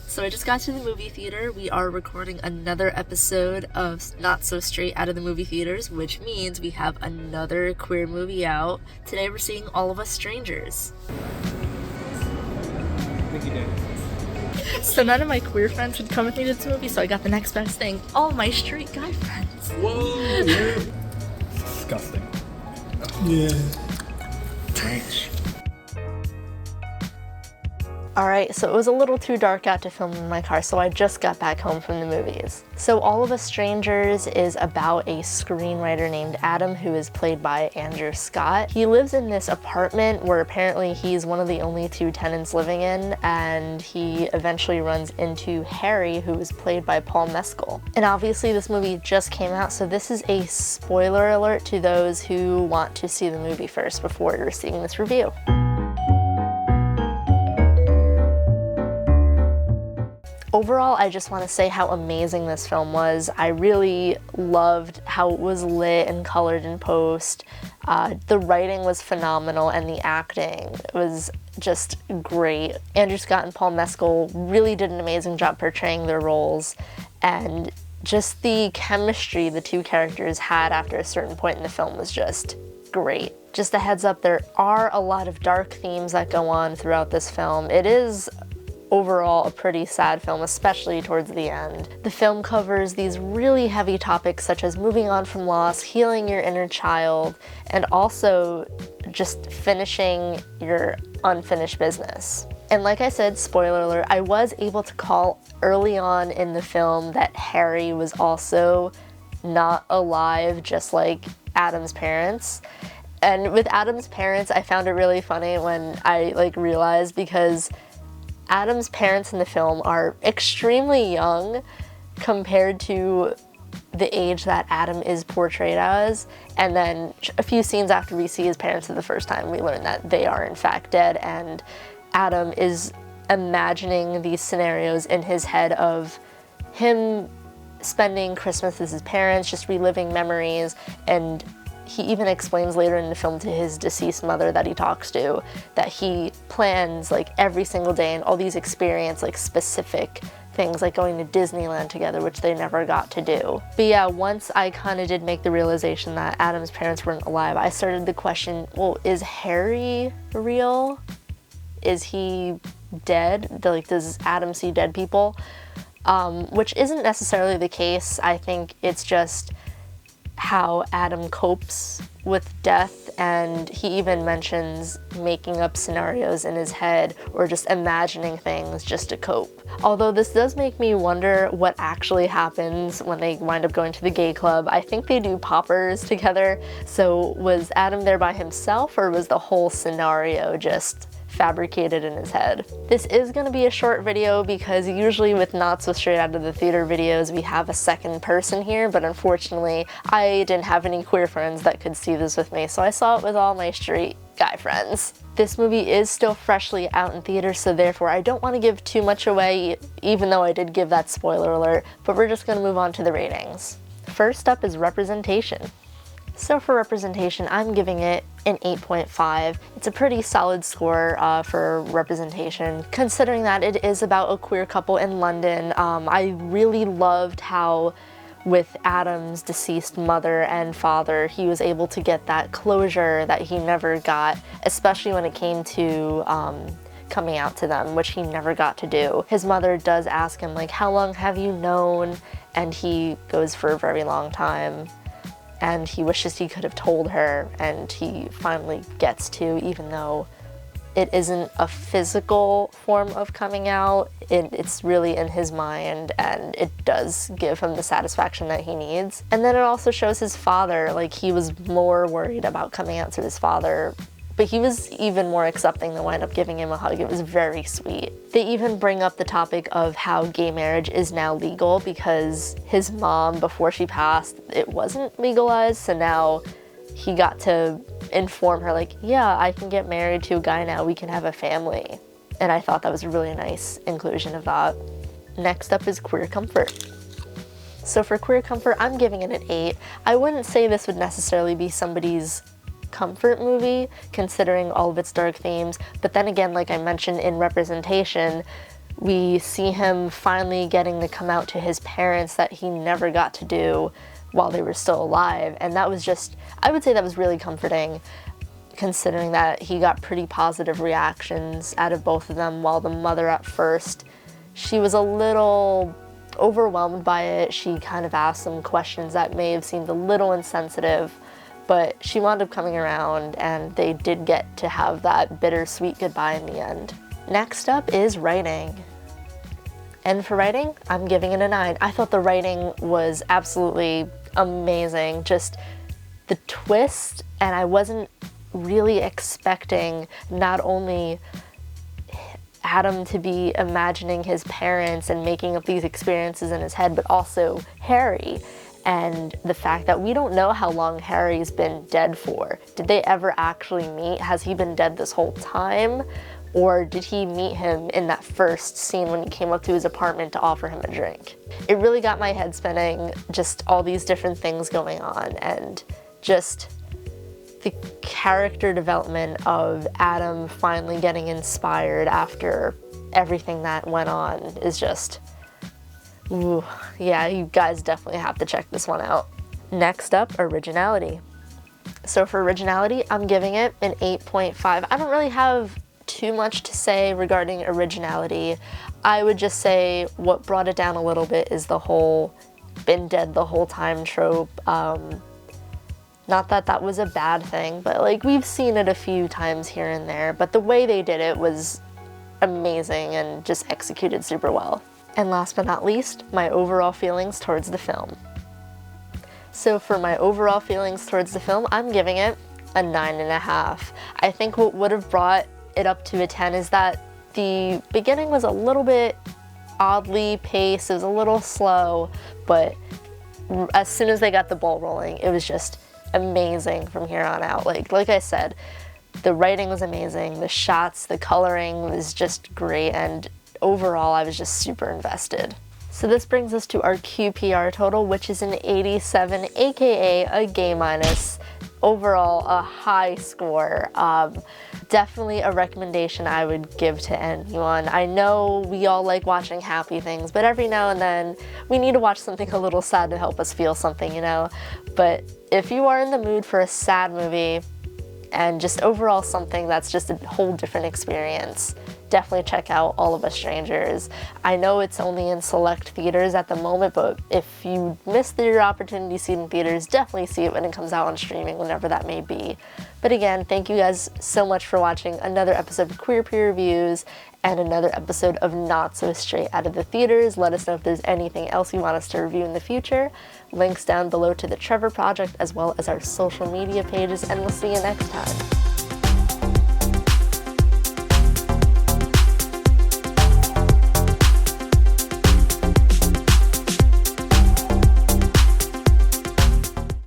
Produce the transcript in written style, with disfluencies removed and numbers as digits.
So I just got to the movie theater. We are recording another episode of Not So Straight out of the movie theaters, which means we have another queer movie out. Today we're seeing All of Us Strangers. Thank you, Dan. So none of my queer friends would come with me to this movie, so I got the next best thing. All my straight guy friends. Whoa, yeah. Disgusting. Yeah. Thanks. Alright, so it was a little too dark out to film in my car, so I just got back home from the movies. So All of Us Strangers is about a screenwriter named Adam who is played by Andrew Scott. He lives in this apartment where apparently he's one of the only two tenants living in, and he eventually runs into Harry, who is played by Paul Mescal. And obviously this movie just came out, so this is a spoiler alert to those who want to see the movie first before you're seeing this review. Overall, I just want to say how amazing this film was. I really loved how it was lit and colored in post. The writing was phenomenal and the acting was just great. Andrew Scott and Paul Mescal really did an amazing job portraying their roles, and just the chemistry the two characters had after a certain point in the film was just great. Just a heads up, there are a lot of dark themes that go on throughout this film. It is overall a pretty sad film, especially towards the end. The film covers these really heavy topics such as moving on from loss, healing your inner child, and also just finishing your unfinished business. And like I said, spoiler alert, I was able to call early on in the film that Harry was also not alive, just like Adam's parents. And with Adam's parents, I found it really funny when I realized, because Adam's parents in the film are extremely young compared to the age that Adam is portrayed as, and then a few scenes after we see his parents for the first time, we learn that they are in fact dead, and Adam is imagining these scenarios in his head of him spending Christmas with his parents, just reliving memories, and he even explains later in the film to his deceased mother that he talks to that he plans every single day and all these experience specific things like going to Disneyland together, which they never got to do. But yeah, once I kind of did make the realization that Adam's parents weren't alive, I started the question, well, is Harry real? Is he dead? Does Adam see dead people? Which isn't necessarily the case. I think it's just how Adam copes with death, and he even mentions making up scenarios in his head or just imagining things just to cope. Although this does make me wonder what actually happens when they wind up going to the gay club. I think they do poppers together, so was Adam there by himself, or was the whole scenario just fabricated in his head? This is going to be a short video because usually with Not So Straight Out of the Theater videos we have a second person here, but unfortunately I didn't have any queer friends that could see this with me, so I saw it with all my straight guy friends. This movie is still freshly out in theaters, so therefore I don't want to give too much away, even though I did give that spoiler alert, but we're just going to move on to the ratings. First up is representation. So for representation, I'm giving it an 8.5. It's a pretty solid score for representation, considering that it is about a queer couple in London. I really loved how with Adam's deceased mother and father, he was able to get that closure that he never got, especially when it came to coming out to them, which he never got to do. His mother does ask him, how long have you known? And he goes for a very long time. And he wishes he could have told her, and he finally gets to, even though it isn't a physical form of coming out, it's really in his mind, and it does give him the satisfaction that he needs. And then it also shows his father, he was more worried about coming out to his father, but he was even more accepting than wind up giving him a hug. It was very sweet. They even bring up the topic of how gay marriage is now legal because his mom, before she passed, it wasn't legalized, so now he got to inform her, yeah, I can get married to a guy now, we can have a family. And I thought that was a really nice inclusion of that. Next up is queer comfort. So for queer comfort, I'm giving it an 8. I wouldn't say this would necessarily be somebody's comfort movie, considering all of its dark themes, but then again, like I mentioned in representation, We see him finally getting to come out to his parents that he never got to do while they were still alive. And that was just, I would say that was really comforting, considering that he got pretty positive reactions out of both of them, while the mother at first, she was a little overwhelmed by it. She kind of asked some questions that may have seemed a little insensitive, but she wound up coming around and they did get to have that bittersweet goodbye in the end. Next up is writing. And for writing, I'm giving it a 9. I thought the writing was absolutely amazing. Just the twist, and I wasn't really expecting not only Adam to be imagining his parents and making up these experiences in his head, but also Harry. And the fact that we don't know how long Harry's been dead for. Did they ever actually meet? Has he been dead this whole time? Or did he meet him in that first scene when he came up to his apartment to offer him a drink? It really got my head spinning, just all these different things going on, and just the character development of Adam finally getting inspired after everything that went on is just, ooh, yeah, you guys definitely have to check this one out. Next up, originality. So for originality, I'm giving it an 8.5. I don't really have too much to say regarding originality. I would just say what brought it down a little bit is the whole been dead the whole time trope. Not that that was a bad thing, but like we've seen it a few times here and there, but the way they did it was amazing and just executed super well. And last but not least, my overall feelings towards the film. So for my overall feelings towards the film, I'm giving it a 9.5. I think what would have brought it up to a 10 is that the beginning was a little bit oddly paced, it was a little slow, but as soon as they got the ball rolling, it was just amazing from here on out. Like I said, the writing was amazing, the shots, the coloring was just great, and overall I was just super invested. So this brings us to our QPR total, which is an 87, aka a G-. Overall, a high score. Definitely a recommendation I would give to anyone. I know we all like watching happy things, but every now and then we need to watch something a little sad to help us feel something, you know? But if you are in the mood for a sad movie and just overall something that's just a whole different experience, definitely check out All of Us Strangers. I know it's only in select theaters at the moment, but if you missed your opportunity to see it in theaters, definitely see it when it comes out on streaming, whenever that may be. But again, thank you guys so much for watching another episode of Queer Peer Reviews and another episode of Not So Straight Out of the Theaters. Let us know if there's anything else you want us to review in the future. Links down below to the Trevor Project as well as our social media pages, and we'll see you next time.